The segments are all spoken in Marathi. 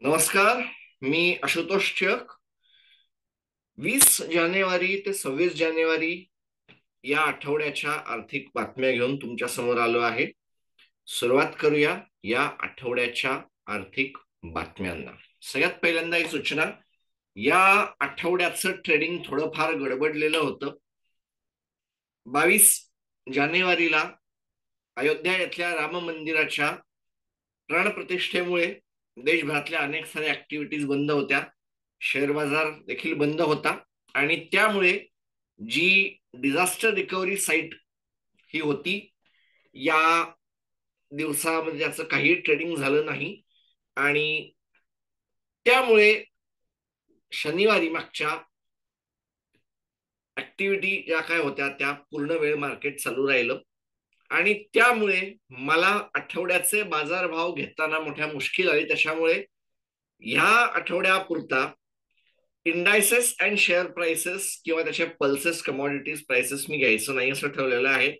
नमस्कार. मी आशुतोष टिळक. 20 जानेवारी ते 26 जानेवारी या आठवड्याच्या आर्थिक बातम्या घेऊन तुमच्या समोर आलो आहे. सुरुवात करूया या आठवड्याच्या आर्थिक बातम्यांना. सगळ्यात पहिल्यांदा ही सूचना, या आठवड्याचं ट्रेडिंग थोडंफार गडबडलेलं होतं. 22 जानेवारीला अयोध्या येथील राम मंदिराच्या प्राणप्रतिष्ठेमुळे देशभरातल्या अनेक साऱ्या ऍक्टिव्हिटीज बंद होत्या. शेअर बाजार देखील बंद होता आणि त्यामुळे जी डिझास्टर रिकव्हरी साईट ही होती, या दिवसामध्ये त्याचं काही ट्रेडिंग झालं नाही आणि त्यामुळे शनिवारी मागच्या ऍक्टिव्हिटी ज्या काय होत्या त्या पूर्ण वेळ मार्केट चालू राहिलं आणि त्यामुळे मला आठवड्याचे बाजारभाव घेताना मोठ्या मुश्किल आली. त्याच्यामुळे ह्या आठवड्यापुरता इंडायसेस अँड शेअर प्राइसेस किंवा त्याच्या पल्सेस कमॉडिटीज प्राइसेस मी घ्यायचं नाही असं ठरवलेलं आहे.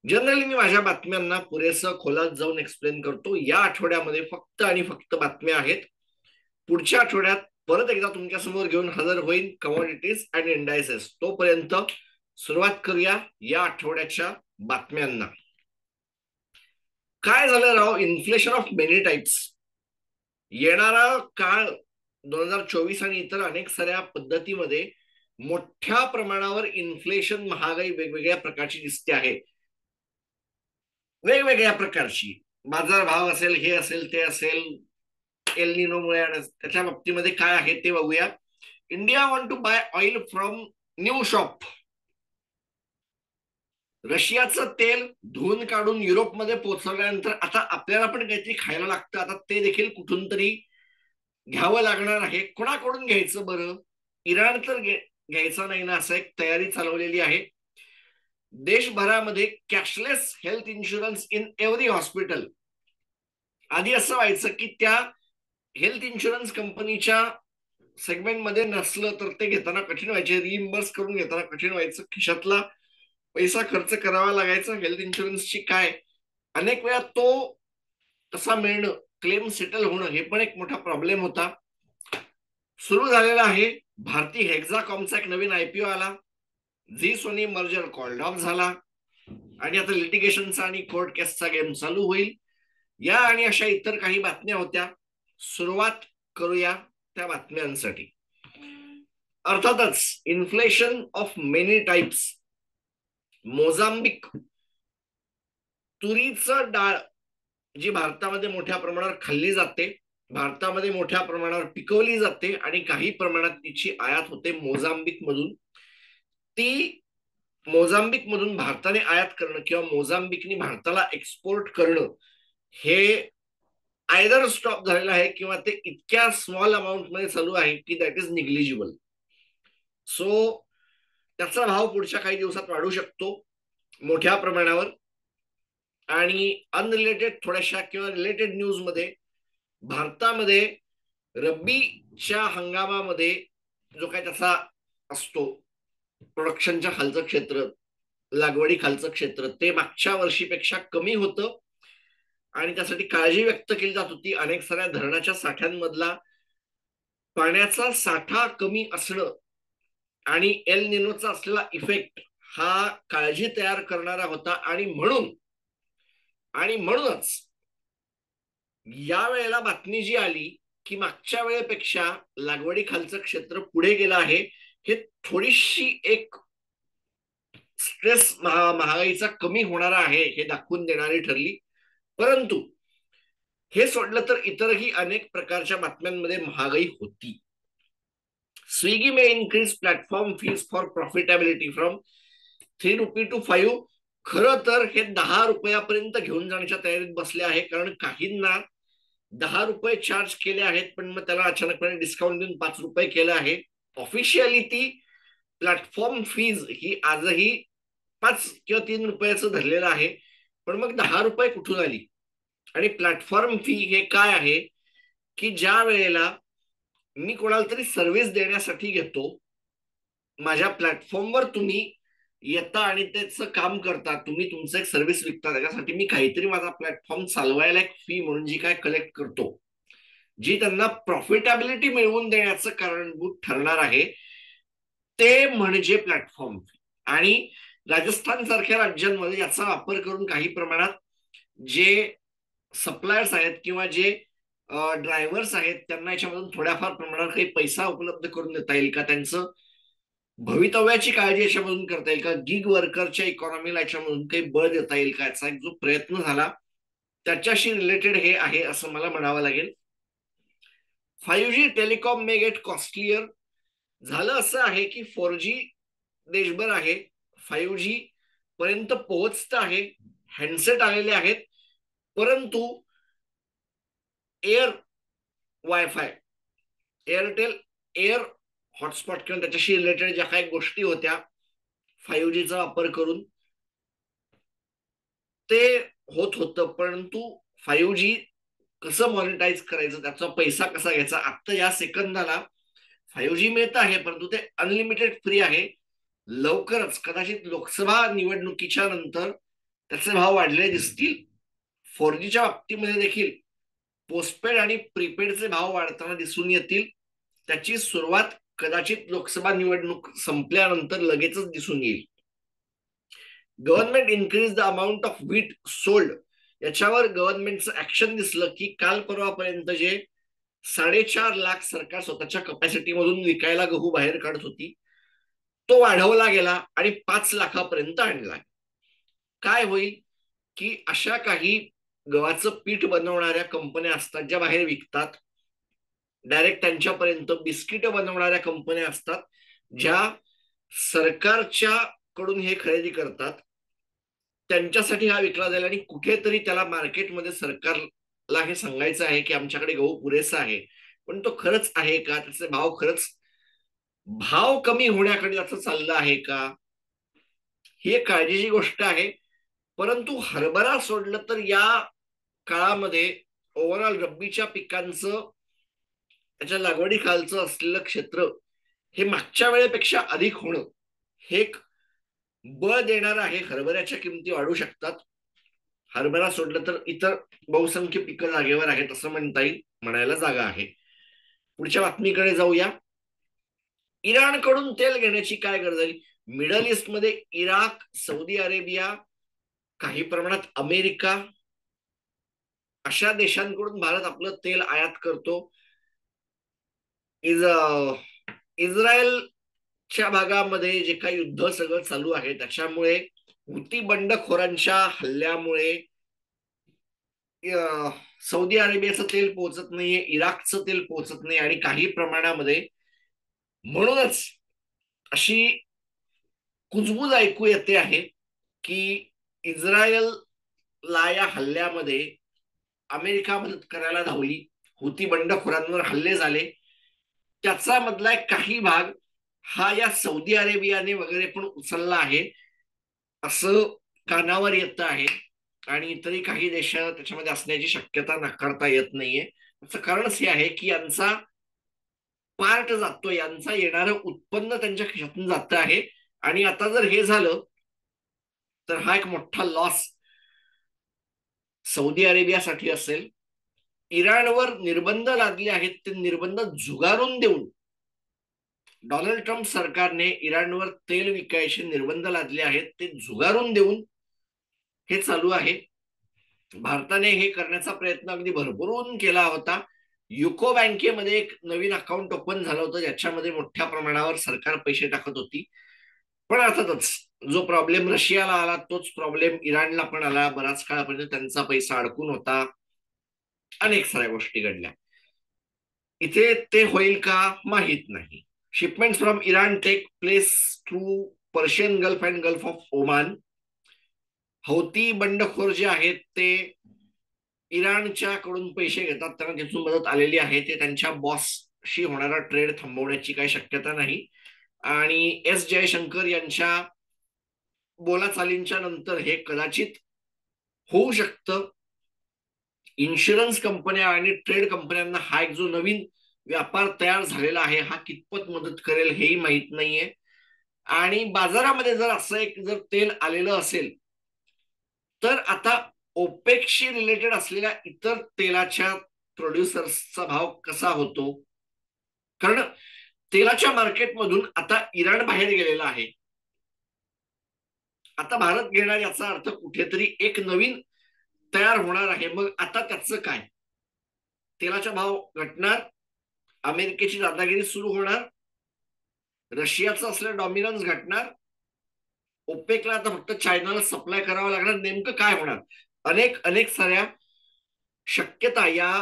जनरली मी माझ्या बातम्यांना पुरेसं खोलात जाऊन एक्सप्लेन करतो. या आठवड्यामध्ये फक्त आणि फक्त बातम्या आहेत. पुढच्या आठवड्यात परत एकदा तुमच्या समोर घेऊन हजर होईल कमॉडिटीज अँड इंडायसेस. तोपर्यंत सुरुवात करूया या आठवड्याच्या बातम्यांना. काय झालं राव? Inflation of many types. येणारा काळ 2024 आणि इतर अनेक साऱ्या पद्धतीमध्ये मोठ्या प्रमाणावर इन्फ्लेशन, महागाई वेगवेगळ्या प्रकारची दिसते आहे. वेगवेगळ्या प्रकारची बाजारभाव असेल, हे असेल, ते असेल, एल निनोमुळे त्याच्या बाबतीमध्ये काय आहे ते बघूया. India want to buy oil from new shop. रशियाचं तेल धुवून काढून युरोपमध्ये पोहोचवल्यानंतर आता आपल्याला पण काहीतरी खायला लागतं. आता ते देखील कुठून तरी घ्यावं लागणार आहे. कोणाकडून घ्यायचं बरं? इराण तर घ्यायचा नाही ना, असं एक तयारी चालवलेली आहे. देशभरामध्ये cashless health insurance in every hospital. आधी असं व्हायचं की त्या हेल्थ इन्शुरन्स कंपनीच्या सेगमेंटमध्ये नसलं तर ते घेताना कठीण व्हायचे, रिइम्बर्स करून घेताना कठीण व्हायचं, खिशातला पैसा खर्च करावा लागायचा. हेल्थ इन्शुरन्सची काय अनेक वेळा तो तसा मिळणं, क्लेम सेटल होणं, हे पण एक मोठा प्रॉब्लेम होता. सुरू झालेला आहे. भारती हेक्झाकॉमचा एक नवीन आयपीओ आला. Zee Sony merger called off झाला आणि आता लिटिगेशनचा आणि कोर्ट केसचा गेम चालू होईल. या आणि अशा इतर काही बातम्या होत्या. सुरुवात करूया त्या बातम्यांसाठी. अर्थातच inflation of many types. Mozambique, तुरीचं डाळ जी भारतामध्ये मोठ्या प्रमाणावर खाल्ली जाते, भारतामध्ये मोठ्या प्रमाणावर पिकवली जाते आणि काही प्रमाणात तिची आयात होते मोझांबिक मधून. ती मोझांबिक मधून भारताने आयात करणं किंवा मोझांबिकनी भारताला एक्सपोर्ट करणं हे आयदर स्टॉप झालेलं आहे किंवा ते इतक्या स्मॉल अमाऊंट मध्ये चालू आहे की दॅट इज निग्लिजिबल. सो त्याचा भाव पुढच्या काही दिवसात वाढू शकतो मोठ्या प्रमाणावर. आणि अनरिलेटेड थोड्याशा किंवा रिलेटेड न्यूज मध्ये, भारतामध्ये रब्बीच्या हंगामामध्ये जो काही त्याचा असतो प्रोडक्शनच्या खालचं क्षेत्र, लागवडी खालचं क्षेत्र, ते मागच्या वर्षीपेक्षा कमी होतं आणि त्यासाठी काळजी व्यक्त केली जात होती. अनेक साऱ्या धरणाच्या साठ्यांमधला पाण्याचा साठा कमी असणं आणि एल निनोचा असलेला इफेक्ट हा काळजी तयार करणारा होता आणि म्हणूनच या वेळेला बातमी जी आली की मागच्या वेळेपेक्षा लागवडी खालचं क्षेत्र पुढे गेलं आहे, हे थोडीशी एक स्ट्रेस महागाईचा कमी होणारा आहे हे दाखवून देणारी ठरली. परंतु हे सोडलं तर इतरही अनेक प्रकारच्या बातम्यांमध्ये महागाई होती. Swiggy may increase platform fees for profitability from ₹3 to 5. खरं तर हे 10 रुपयापर्यंत घेऊन जाण्याच्या तयारीत बसले आहे, कारण काहींना 10 रुपये चार्ज केले आहेत पण मग त्याला अचानकपणे डिस्काउंट देऊन 5 रुपये केलं आहे. ऑफिशियली ती प्लॅटफॉर्म फीज ही आजही 5 किंवा 3 रुपयाचं धरलेलं आहे, पण मग 10 रुपये कुठून आली? आणि प्लॅटफॉर्म फी हे काय आहे की ज्या वेळेला मी कोणाला तरी सर्व्हिस देण्यासाठी घेतो, माझ्या प्लॅटफॉर्मवर तुम्ही येता आणि त्याचं काम करता, तुम्ही तुमचं एक सर्व्हिस विकता, त्याच्यासाठी मी काहीतरी माझा प्लॅटफॉर्म चालवायला एक फी म्हणून जी काय कलेक्ट करतो, जी त्यांना प्रॉफिटेबिलिटी मिळवून देण्याचं कारणीभूत ठरणार आहे ते म्हणजे प्लॅटफॉर्म फी. आणि राजस्थान सारख्या राज्यांमध्ये याचा वापर करून काही प्रमाणात जे सप्लायर्स आहेत किंवा जे ड्रायव्हर्स आहेत त्यांना याच्यामधून थोड्याफार प्रमाणात काही पैसा उपलब्ध करून देता येईल का, त्यांचं भवितव्याची काळजी याच्यामधून करता येईल का, गिग वर्करच्या इकॉनॉमीला याच्यामधून काही बळ देता येईल का, याचा एक जो प्रयत्न झाला त्याच्याशी रिलेटेड हे आहे असं मला म्हणावं लागेल. 5G टेलिकॉम मे गेट कॉस्टलियर. झालं असं आहे की 4G देशभर आहे, 5G पर्यंत पोहोचत आहे, हँडसेट आलेले आहेत, परंतु air wifi, Airtel air hotspot किंवा त्याच्याशी रिलेटेड ज्या काही गोष्टी होत्या 5Gचा वापर करून ते होत होतं, परंतु 5G कसं मॉनिटाईज करायचं, त्याचा पैसा कसा घ्यायचा, आता या सेकंदाला 5G मिळत आहे परंतु ते अनलिमिटेड फ्री आहे. लवकरच कदाचित लोकसभा निवडणुकीच्या नंतर त्याचे भाव वाढले दिसतील. 4Gच्या बाबतीमध्ये देखील पोस्टपेड आणि प्रीपेडचे भाव वाढताना दिसून येतील. त्याची सुरुवात कदाचित लोकसभा निवडणूक संपल्यानंतर लगेचच दिसून येईल. Government increase the amount of wheat sold. याच्यावर गव्हर्नमेंटचं ऍक्शन दिसलं की काल परवापर्यंत जे 4.5 लाख सरकार स्वतःच्या कपॅसिटी मधून विकायला गहू बाहेर काढत होती तो वाढवला गेला आणि 5 लाखापर्यंत आणला. काय होईल की अशा काही गव्हाचं पीठ बनवणाऱ्या कंपन्या असतात ज्या बाहेर विकतात, डायरेक्ट त्यांच्यापर्यंत बिस्किट बनवणाऱ्या कंपन्या असतात ज्या सरकारच्या कडून हे खरेदी करतात, त्यांच्यासाठी हा विकला जाईल आणि कुठेतरी त्याला मार्केटमध्ये सरकारला हे सांगायचं आहे की आमच्याकडे गहू पुरेसा आहे, पण तो खरंच आहे का, त्याचे भाव खरंच भाव कमी होण्याकडे त्याचं चाललं आहे का, ही एक काळजीची गोष्ट आहे. परंतु हरभरा सोडलं तर या काळामध्ये ओव्हरऑल रब्बीच्या पिकांचं त्याच्या लागवडी खालचं असलेलं क्षेत्र हे मागच्या वेळेपेक्षा अधिक होणं हे एक बळ देणार आहे. हरभऱ्याच्या किमती वाढू शकतात. हरभरा सोडलं तर इतर बहुसंख्य पिकं जागेवर आहेत असं म्हणता येईल, म्हणायला जागा आहे. पुढच्या बातमीकडे जाऊया. इराणकडून तेल घेण्याची काय गरज आहे. मिडल ईस्टमध्ये इराक, सौदी अरेबिया, काही प्रमाणात अमेरिका अशा देशांकडून भारत आपलं तेल आयात करतो. इस्रायलच्या भागामध्ये जे काही युद्ध सगळं चालू आहे त्याच्यामुळे, हुती बंडखोरांच्या हल्ल्यामुळे सौदी अरेबियाचं तेल पोहोचत नाहीये, इराकचं तेल पोहोचत नाही आणि काही प्रमाणामध्ये म्हणूनच अशी कुजबूज ऐकू येते आहे की इस्रायलला या हल्ल्यामध्ये अमेरिका मदत करायला धावली, हुती बंडखोरांवर हल्ले झाले, त्याचा मधला एक काही भाग हा या सौदी अरेबियाने वगैरे पण उचलला आहे असं कानावर येत आहे आणि इतरही काही देश त्याच्यामध्ये असण्याची शक्यता नाकारता येत नाहीये. त्याचं कारणच हे आहे की यांचा पार्ट जातो, यांचा येणारं उत्पन्न त्यांच्या खिशातून जात आहे आणि आता जर हे झालं तर हा एक मोठा लॉस सौदी अरेबियासाठी असेल. इराणवर निर्बंध लादले आहेत ते निर्बंध झुगारून देऊन डोनाल्ड ट्रम्प सरकारने इराणवर तेल विकायचे निर्बंध लादले आहेत, ते झुगारून देऊन हे चालू आहे. भारताने हे करण्याचा प्रयत्न अगदी भरभरून केला होता. युको बँकेमध्ये एक नवीन अकाउंट ओपन झालं होतं ज्याच्यामध्ये मोठ्या प्रमाणावर सरकार पैसे टाकत होती, पण अर्थातच जो प्रॉब्लेम रशियाला आला तोच प्रॉब्लेम इराणला पण आला. बराच काळापर्यंत त्यांचा पैसा अडकून होता, अनेक साऱ्या गोष्टी घडल्या. इथे ते होईल का माहीत नाही. Shipments from Iran take place through Persian Gulf and Gulf of Oman. Houthi बंडखोर जे आहेत ते इराणच्या कडून पैसे घेतात, त्यांना तिथून मदत आलेली आहे, ते त्यांच्या बॉसशी होणारा ट्रेड थांबवण्याची काही शक्यता नाही. आणि एस जयशंकर यांच्या बोलाचालींच्या नंतर हे कदाचित होऊ शकतं. इन्शुरन्स कंपन्या आणि ट्रेड कंपन्यांना हा एक जो नवीन व्यापार तयार झालेला आहे हा कितपत मदत करेल हेही माहित नाहीये. आणि बाजारामध्ये जर असं एक जर तेल आलेलं असेल तर आता ओपेकशी रिलेटेड असलेल्या इतर तेलाच्या प्रोड्युसर्सचा भाव कसा होतो, कारण तेलाच्या मार्केटमधून आता इराण बाहेर गेलेला आहे. आता भारत घेणार याचा अर्थ कुठेतरी एक नवीन तयार होणार आहे. मग आता त्याचं काय? तेलाचा भाव घटणार, अमेरिकेची दादागिरी सुरू होणार, रशियाचं असलेलं डॉमिनन्स घटणार, ओपेकला आता फक्त चायनाला सप्लाय करावं लागणार. नेमकं काय होणार? अनेक अनेक साऱ्या शक्यता या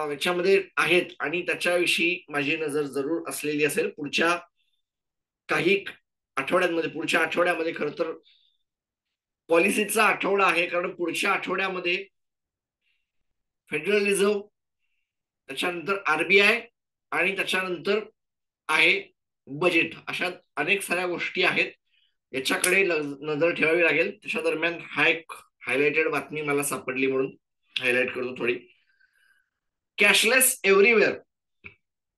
याच्यामध्ये आहेत आणि त्याच्याविषयी माझी नजर जरूर असलेली असेल पुढच्या काही आठवड्यांमध्ये. पुढच्या आठवड्यामध्ये खरं तर पॉलिसीचा आठवडा आहे, कारण पुढच्या आठवड्यामध्ये फेडरल रिझर्व्ह, त्याच्यानंतर आरबीआय आणि त्याच्यानंतर आहे बजेट. अशा अनेक साऱ्या गोष्टी आहेत, याच्याकडे नजर ठेवावी लागेल. त्याच्या दरम्यान हा एक हायलाइटेड बातमी मला सापडली म्हणून हायलाइट करतो थोडी. कॅशलेस एव्हरीवेअर,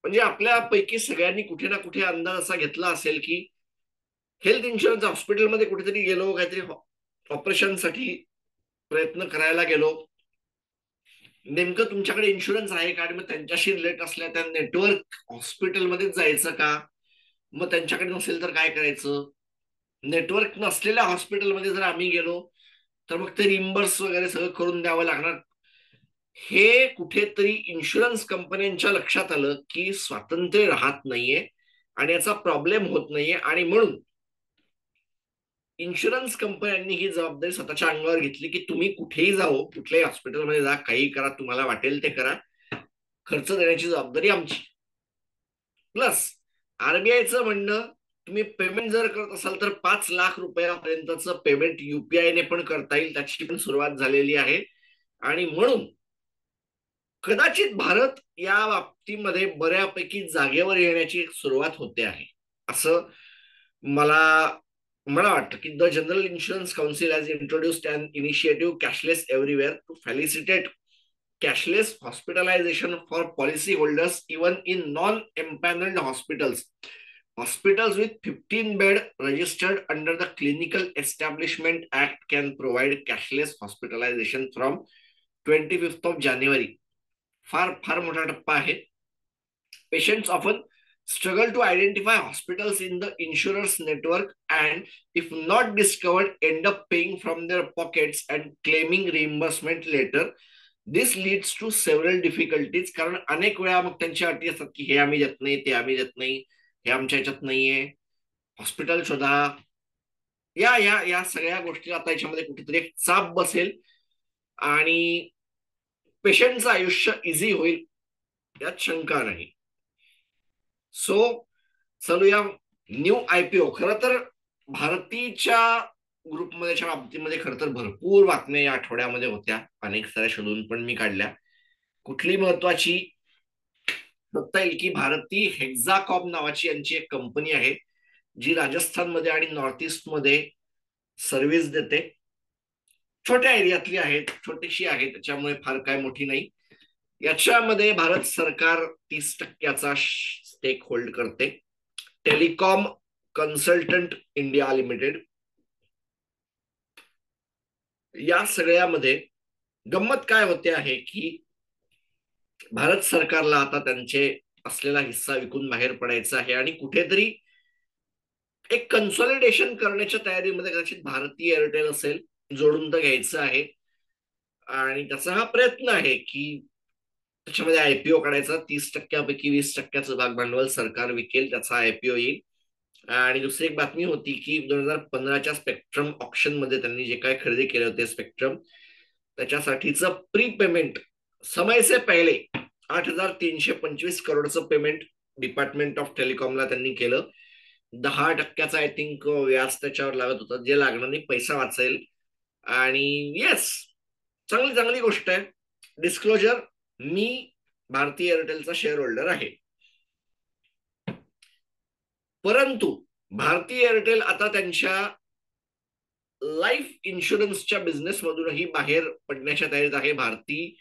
म्हणजे आपल्यापैकी सगळ्यांनी कुठे ना कुठे अंदाज असा घेतला असेल की हेल्थ इन्शुरन्स, हॉस्पिटलमध्ये कुठेतरी गेलो, काहीतरी ऑपरेशनसाठी प्रयत्न करायला गेलो, नेमकं तुमच्याकडे इन्शुरन्स आहे का, आणि मग त्यांच्याशी रिलेट असल्या त्या नेटवर्क हॉस्पिटलमध्येच जायचं का, मग त्यांच्याकडे नसेल तर काय करायचं. नेटवर्क नसलेल्या हॉस्पिटलमध्ये जर आम्ही गेलो तर मग ते रिम्बर्स वगैरे सगळं करून द्यावं लागणार. हे कुठेतरी इन्शुरन्स कंपन्यांच्या लक्षात आलं की स्वातंत्र्य राहत नाहीये आणि याचा प्रॉब्लेम होत नाहीये, आणि म्हणून इन्शुरन्स कंपन्यांनी ही जबाबदारी स्वतःच्या अंगावर घेतली की तुम्ही कुठेही जाओ, कुठल्याही हॉस्पिटलमध्ये जा, काही करा, तुम्हाला वाटेल ते करा, खर्च देण्याची जबाबदारी आमची. प्लस आरबीआयचं म्हणणं, तुम्ही पेमेंट जर करत असाल तर 5 लाख रुपयापर्यंतचं पेमेंट युपीआयने पण करता येईल, त्याची पण सुरुवात झालेली आहे. आणि म्हणून कदाचित भारत या बाबतीमध्ये बऱ्यापैकी जागेवर येण्याची सुरुवात होते आहे, असं मला मला वाटतं की the General Insurance Council has introduced an initiative cashless everywhere to facilitate cashless hospitalization for policyholders even in non-empaneled hospitals. Hospitals with 15 bed registered under the Clinical Establishment Act can provide cashless hospitalization from 25th of January. फार फार मोठा टप्पा आहे. Patients often struggle to identify hospitals in the insurer's network and, if not discovered, end up paying from their pockets and claiming reimbursement later. This leads to several difficulties, कारण अनेक वेळा मग त्यांच्या अटी असतात की हे आम्ही देत नाही, ते आम्ही देत नाही, हे आमच्या ह्याच्यात नाहीये, हॉस्पिटल शोधा. या या या सगळ्या गोष्टी आता याच्यामध्ये कुठेतरी एक चाप बसेल आणि पेशंटचं आयुष्य इझी होईल यात शंका नाही. सो चलूया न्यू आयपीओ. खरं तर भारतीच्या ग्रुपमध्येच्या बाबतीमध्ये खरं तर भरपूर बातम्या या आठवड्यामध्ये होत्या, अनेक साऱ्या शोधून पण मी काढल्या. कुठली महत्वाची बघता येईल की भारती हेक्झाकॉम नावाची यांची एक कंपनी आहे जी राजस्थानमध्ये आणि नॉर्थ ईस्ट मध्ये सर्व्हिस देते. छोट्या एरियातली आहे, छोटीशी आहे, त्याच्यामुळे फार काय मोठी नाही. याच्यामध्ये भारत सरकार 30% स्टेक होल्ड करते. Telecom consultant India limited. या सगळ्यामध्ये गंमत काय होते आहे की भारत सरकारला आता त्यांचे असलेला हिस्सा विकून बाहेर पडायचा आहे आणि कुठेतरी एक कन्सॉलिडेशन करण्याच्या तयारीमध्ये कदाचित भारती एअरटेल असेल, जोडून तर घ्यायचं आहे. आणि त्याचा हा प्रयत्न आहे की त्याच्यामध्ये आयपीओ काढायचा. 30%पैकी 20%चं भाग भांडवल सरकार विकेल, त्याचा आयपीओ येईल. आणि दुसरी एक बातमी होती की 2015च्या स्पेक्ट्रम ऑप्शन मध्ये त्यांनी जे काय खरेदी केले होते स्पेक्ट्रम, त्याच्यासाठीचं प्री पेमेंट समय से पहिले 8,325 करोडचं पेमेंट डिपार्टमेंट ऑफ टेलिकॉमला त्यांनी केलं. 10% आय थिंक व्याज त्याच्यावर लागत होतं, जे लागणार नाही, पैसा वाचेल. आणि येस, चांगली चांगली गोष्ट आहे. डिस्क्लोजर, मी भारती एअरटेलचा शेअर होल्डर आहे. परंतु भारती एअरटेल आता त्यांच्या लाईफ इन्शुरन्सच्या बिझनेस मधूनही बाहेर पडण्याच्या तयारीत आहे. भारती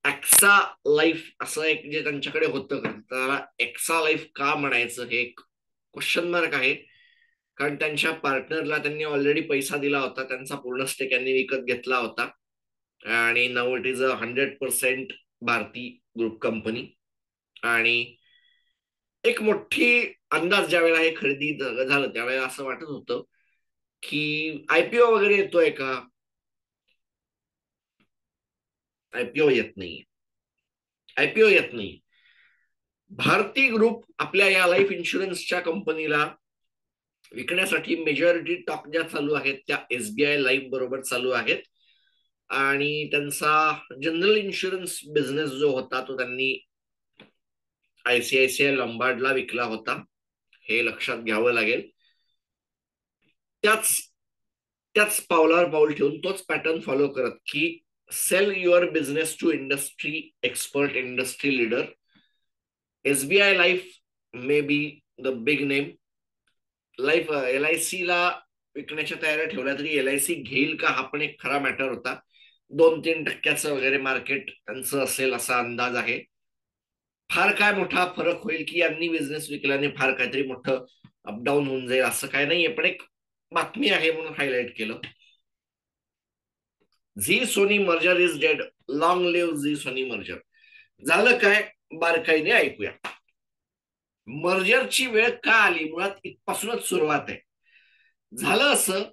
एक्सा लाईफ असं एक जे त्यांच्याकडे होतं, त्याला एक्सा लाईफ का म्हणायचं हे एक क्वेश्चन मार्क आहे. कारण त्यांच्या पार्टनरला त्यांनी ऑलरेडी पैसा दिला होता, त्यांचा पूर्ण स्टेक यांनी विकत घेतला होता आणि नाव it is 100% Bharti group company. आणि एक मोठी अंदाज ज्या वेळेला हे खरेदी झालं त्यावेळेला असं वाटत होतं की आयपीओ वगैरे येतोय का. आयपीओ येत नाही. आयपीओ येत नाही. भारती ग्रुप आपल्या या लाईफ इन्शुरन्सच्या कंपनीला विकण्यासाठी मेजॉरिटी टॉक ज्या चालू आहेत त्या एसबीआय लाईफ बरोबर चालू आहेत. आणि त्यांचा जनरल इन्शुरन्स बिझनेस जो होता तो त्यांनी आयसीआयसीआय लंबार्डला विकला होता. हे लक्षात घ्यावं लागेल. त्याच त्याच पावलावर पाऊल ठेवून तोच पॅटर्न फॉलो करत की sell your business to industry expert, industry leader. SBI life may be the big name. Life LIC ला विकण्याच्या तयाऱ्या ठेवल्या तरी LIC घेईल का हा पण एक खरा मॅटर होता. 2-3% वगैरे मार्केट त्यांचं असेल असा अंदाज आहे. फार काय मोठा फरक होईल की यांनी बिझनेस विकल्याने फार काहीतरी मोठं अपडाऊन होऊन जाईल असं काय नाहीये, पण एक बातमी आहे म्हणून हायलाइट केलं. Zee Sony merger is dead. Long live Zee Sony merger. झालं काय, बारकाईने ऐकूया. मर्जरची वेळ का आली मुळात इथपासूनच सुरुवात आहे. झालं असं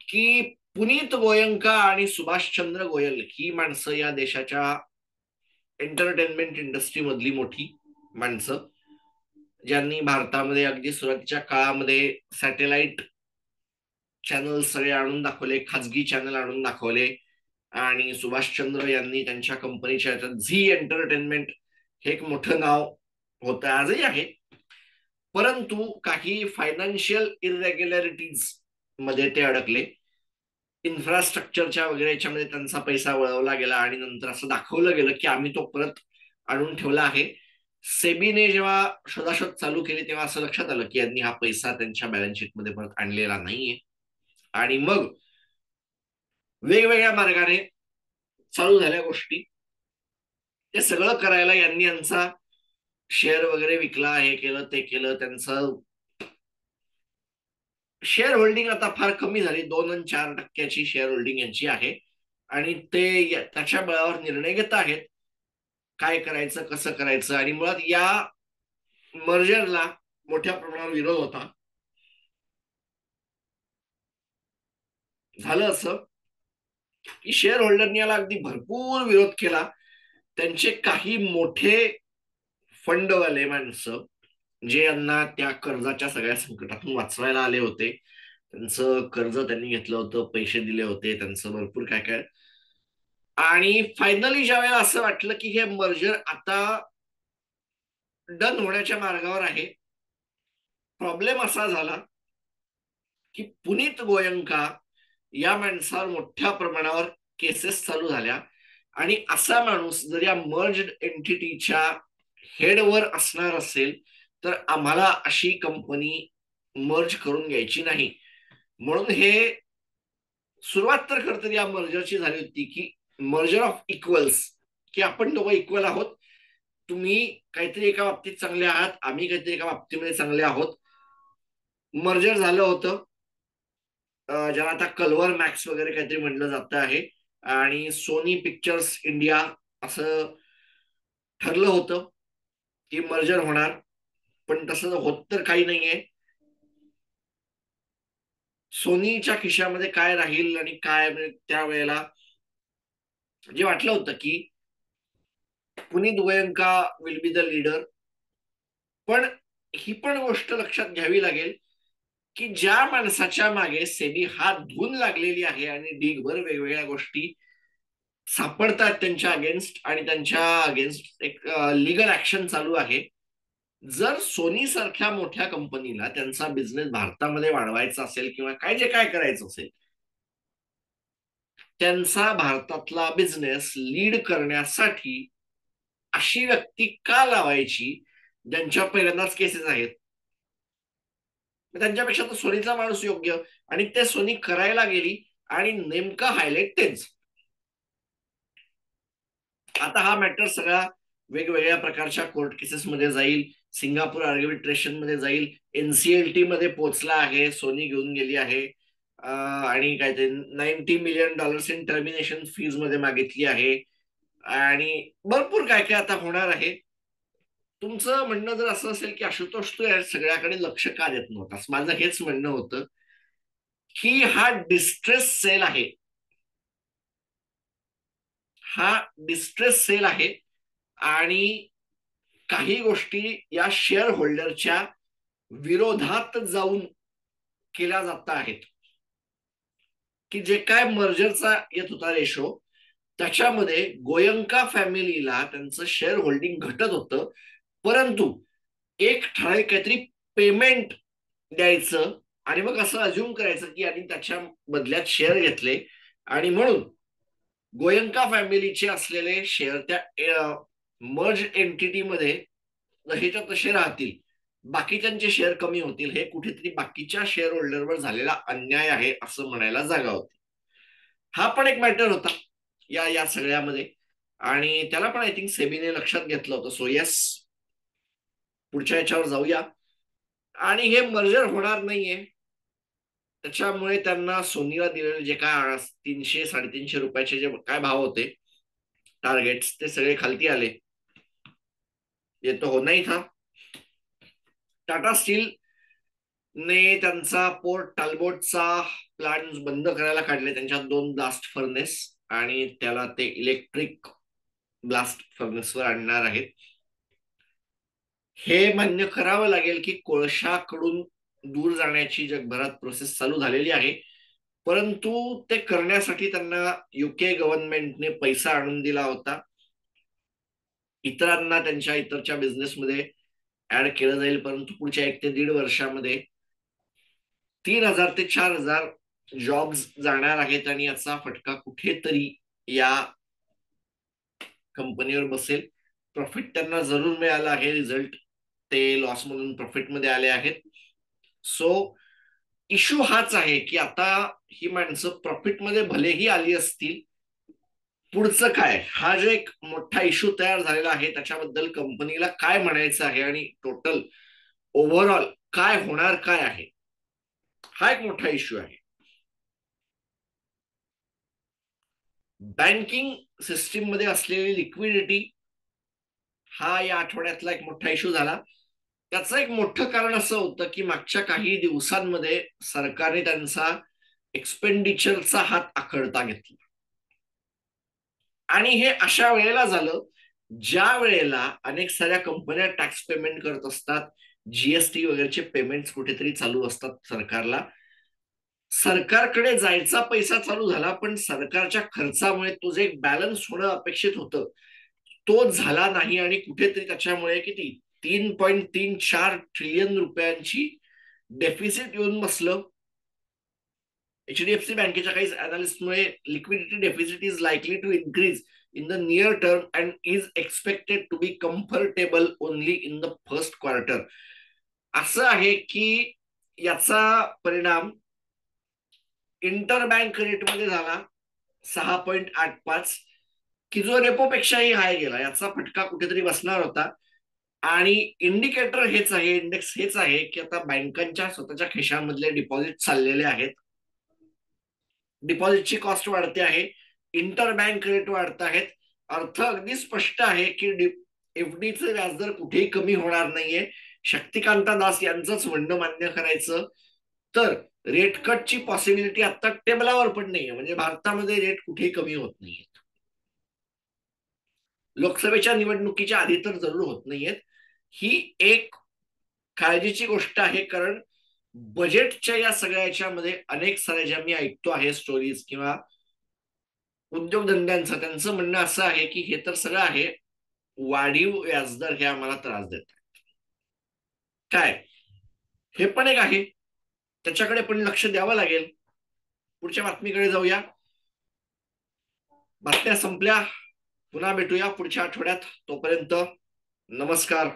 की पुनीत गोयंका आणि सुभाषचंद्र गोयल ही माणसं या देशाच्या एंटरटेनमेंट इंडस्ट्री मधली मोठी माणसं, ज्यांनी भारतामध्ये अगदी सुरुवातीच्या काळामध्ये सॅटेलाइट चॅनल सगळे आणून दाखवले, खाजगी चॅनल आणून दाखवले. आणि सुभाषचंद्र यांनी त्यांच्या कंपनीच्या झी एंटरटेनमेंट हे एक मोठं नाव होतं, आजही आहे. परंतु काही फायनान्शियल इरेग्युलॅरिटीज मध्ये ते अडकले. इन्फ्रास्ट्रक्चरच्या वगैरे याच्यामध्ये त्यांचा पैसा वळवला गेला आणि नंतर असं दाखवलं गेलं की आम्ही तो परत आणून ठेवला आहे. सेबीने जेव्हा शोधाशोध चालू केली तेव्हा असं लक्षात आलं की यांनी हा पैसा त्यांच्या बॅलन्स शीटमध्ये परत आणलेला नाहीये. आणि मग वेगवेगळ्या मार्गाने चालू झाल्या गोष्टी. ते सगळं करायला यांनी यांचा शेअर वगैरे विकला, हे केलं ते केलं. त्यांचं शेअर होल्डिंग आता फार कमी झाली, 2-4% शेअर होल्डिंग यांची आहे. आणि ते त्याच्या बळावर निर्णय घेत आहेत काय करायचं, कसं करायचं. आणि मुळात या मर्जरला मोठ्या प्रमाणावर विरोध होता. झालं असं की शेअर होल्डरनी याला अगदी भरपूर विरोध केला. त्यांचे काही मोठे फंडवाले माणसं जे यांना त्या कर्जाच्या सगळ्या संकटातून वाचवायला आले होते, त्यांचं कर्ज त्यांनी घेतलं होतं, पैसे दिले होते, त्यांचं भरपूर काय काय. आणि फायनली ज्या वेळेला असं वाटलं की हे मर्जर आता डन होण्याच्या मार्गावर आहे, प्रॉब्लेम असा झाला की पुनीत गोयंका या माणसावर मोठ्या प्रमाणावर केसेस चालू झाल्या. आणि असा माणूस जर या मर्ज्ड एंटिटीच्या हेडवर असणार असेल तर आम्हाला अशी कंपनी मर्ज करून घ्यायची नाही. म्हणून हे सुरुवात तर खरं या मर्जरची झाली होती की मर्जर ऑफ इक्वल्स, की आपण दोघं इक्वल आहोत. तुम्ही काहीतरी एका बाबतीत चांगले आहात, आम्ही काहीतरी एका बाबतीमध्ये चांगले आहोत. मर्जर झालं होतं, ज्याला आता कल्वर मॅक्स वगैरे काहीतरी म्हटलं जातं आहे. आणि सोनी पिक्चर्स इंडिया असं ठरलं होतं की मर्जर होणार, पण तसं होत तर काही नाहीये. सोनीच्या खिशामध्ये काय राहील आणि काय, म्हणजे त्यावेळेला जे वाटलं होतं की Puneet Goenka will be the leader. पण ही पण गोष्ट लक्षात घ्यावी लागेल की ज्या माणसाच्या मागे सेबी हात धुवून लागलेली आहे आणि ढीगभर वेगवेगळ्या गोष्टी सापडतात त्यांच्या अगेन्स्ट आणि त्यांच्या अगेन्स्ट एक लिगल ऍक्शन चालू आहे. जर सोनी सारख्या मोठ्या कंपनीला त्यांचा बिझनेस भारतामध्ये वाढवायचा असेल किंवा काय जे काय करायचं असेल, त्यांचा भारतातला बिझनेस लीड करण्यासाठी अशी व्यक्ती का लावायची ज्यांच्या पहिल्यांदाच केसेस आहेत. त्यांच्यापेक्षा तर सोनीचा माणूस योग्य. आणि ते सोनी करायला गेली आणि नेमकं हायलाइट तेच. आता हा मॅटर सगळा वेगवेगळ्या प्रकारच्या कोर्ट केसेस मध्ये जाईल, सिंगापूर आर्बिट्रेशन मध्ये जाईल, NCLT मध्ये पोहोचला आहे, सोनी घेऊन गेली आहे. आणि काय ते $90 मिलियन इन टर्मिनेशन फीज मध्ये मागितली आहे. आणि भरपूर काय काय आता होणार आहे. तुमचं म्हणणं जर असं असेल की आशुतोष तू या सगळ्याकडे लक्ष का देत नव्हतास, माझं हेच म्हणणं होतं की हा डिस्ट्रेस सेल आहे. हा डिस्ट्रेस सेल आहे आणि काही गोष्टी या शेअर होल्डरच्या विरोधात जाऊन केल्या जात आहेत. की जे काय मर्जरचा येत होता रेशो, त्याच्यामध्ये गोयंका फॅमिलीला त्यांचं शेअर होल्डिंग घटत होतं, परंतु एक ठराविक काहीतरी पेमेंट द्यायचं आणि मग असं अज्युम करायचं की आणि त्याच्या बदल्यात शेअर घेतले आणि म्हणून गोयंका फॅमिलीचे असलेले शेअर त्या मर्ज एंटिटीमध्ये जसेच्या तसे राहतील, बाकीच्यांचे शेअर कमी होतील. हे कुठेतरी बाकीच्या शेअर होल्डरवर झालेला अन्याय आहे असं म्हणायला जागा होती. हा पण एक मॅटर होता या या सगळ्यामध्ये आणि त्याला पण आय थिंक सेबीने लक्षात घेतलं होतं. सो येस, पुढच्या याच्यावर जाऊया. आणि हे मर्जर होणार नाहीये, त्याच्यामुळे त्यांना सोनीला दिलेले जे काय 300-350 रुपयाचे जे काय भाव होते टार्गेट्स, ते सगळे खालती आले. ये तो होना ही था. टाटा स्टील ने त्यांचा पोर्ट टालबोटचा प्लांट बंद करायला काढले, त्यांच्या 2 ब्लास्ट फर्नेस, आणि त्याला ते इलेक्ट्रिक ब्लास्ट फर्नेसवर आणणार आहेत. हे मान्य करावं लागेल की कोळशाकडून दूर जाण्याची जगभरात प्रोसेस चालू झालेली आहे, परंतु ते करण्यासाठी त्यांना युके गव्हर्नमेंटने पैसा आणून दिला होता. इतरांना त्यांच्या इतरच्या बिझनेसमध्ये ऍड केलं जाईल, परंतु पुढच्या 1 ते 1.5 वर्षामध्ये 3,000 ते 4,000 जॉब्स जाणार आहेत आणि याचा फटका कुठेतरी या कंपनीवर बसेल. प्रॉफिट त्यांना जरूर मिळालं आहे, रिझल्ट ते लॉस मधून प्रॉफिट मध्ये आले आहेत. सो इश्यू हाच आहे की आता ही माणसं प्रॉफिट मध्ये भलेही आली असतील, पुढचं काय, हा जो एक मोठा इश्यू तयार झालेला आहे त्याच्याबद्दल कंपनीला काय म्हणायचं आहे आणि टोटल ओव्हरऑल काय होणार काय आहे, हा एक मोठा इश्यू आहे. बँकिंग सिस्टीम मध्ये असलेली लिक्विडिटी हा या आठवड्यातला एक मोठा इश्यू झाला. त्याचं एक मोठं कारण असं होतं की मागच्या काही दिवसांमध्ये सरकारने त्यांचा एक्सपेंडिचरचा हात आखडता घेतला आणि हे अशा वेळेला झालं ज्या वेळेला अनेक साऱ्या कंपन्या टॅक्स पेमेंट करत असतात, जीएसटी वगैरेचे पेमेंट कुठेतरी चालू असतात सरकारला. सरकारकडे जायचा पैसा चालू झाला, पण सरकारच्या खर्चामुळे तो जे एक बॅलन्स होणं अपेक्षित होतं तो झाला नाही आणि कुठेतरी त्याच्यामुळे किती 3.34 ट्रिलियन रुपयांची डेफिसिट येऊन बसलं. एचडीएफसी बँकेच्या काही अनालिस्टमुळे liquidity deficit is likely to increase in the near term and is expected to be comfortable only in the first quarter. असं आहे की याचा परिणाम इंटर बँक रेटमध्ये झाला 6.85, की जो रेपोपेक्षाही हाय गेला. याचा फटका कुठेतरी बसणार होता आणि इंडिकेटर हेच आहे, इंडेक्स हेच आहे की आता बँकांच्या स्वतःच्या खिशामधले डिपॉझिट चाललेले आहेत, डिपॉझिटची कॉस्ट वाढते आहे, इंटर बँक रेट वाढत आहेत. अर्थ अगदी स्पष्ट आहे की एफडीचे व्याजदर कुठेही कमी होणार नाहीये. शक्तिकांता दास यांचंच म्हणणं मान्य करायचं तर रेट कटची पॉसिबिलिटी आता टेबलावर पण नाहीये, म्हणजे भारतामध्ये रेट कुठेही कमी होत नाहीये. लोकसभेच्या निवडणुकीच्या आधी तर जरूर होत नाहीयेत. ही एक काळजीची गोष्ट आहे, कारण बजेटच्या या सगळ्याच्यामध्ये अनेक साऱ्या ज्या मी ऐकतो आहे स्टोरीज किंवा उद्योगधंद्यांचं, त्यांचं म्हणणं असं आहे की हे तर सगळं आहे, वाढीव व्याजदर हे आम्हाला त्रास देतात. काय हे पण एक आहे, त्याच्याकडे पण लक्ष द्यावं लागेल. पुढच्या बातमीकडे जाऊया. बातम्या संपल्या, पुन्हा भेटूया पुढच्या आठवड्यात. तोपर्यंत नमस्कार.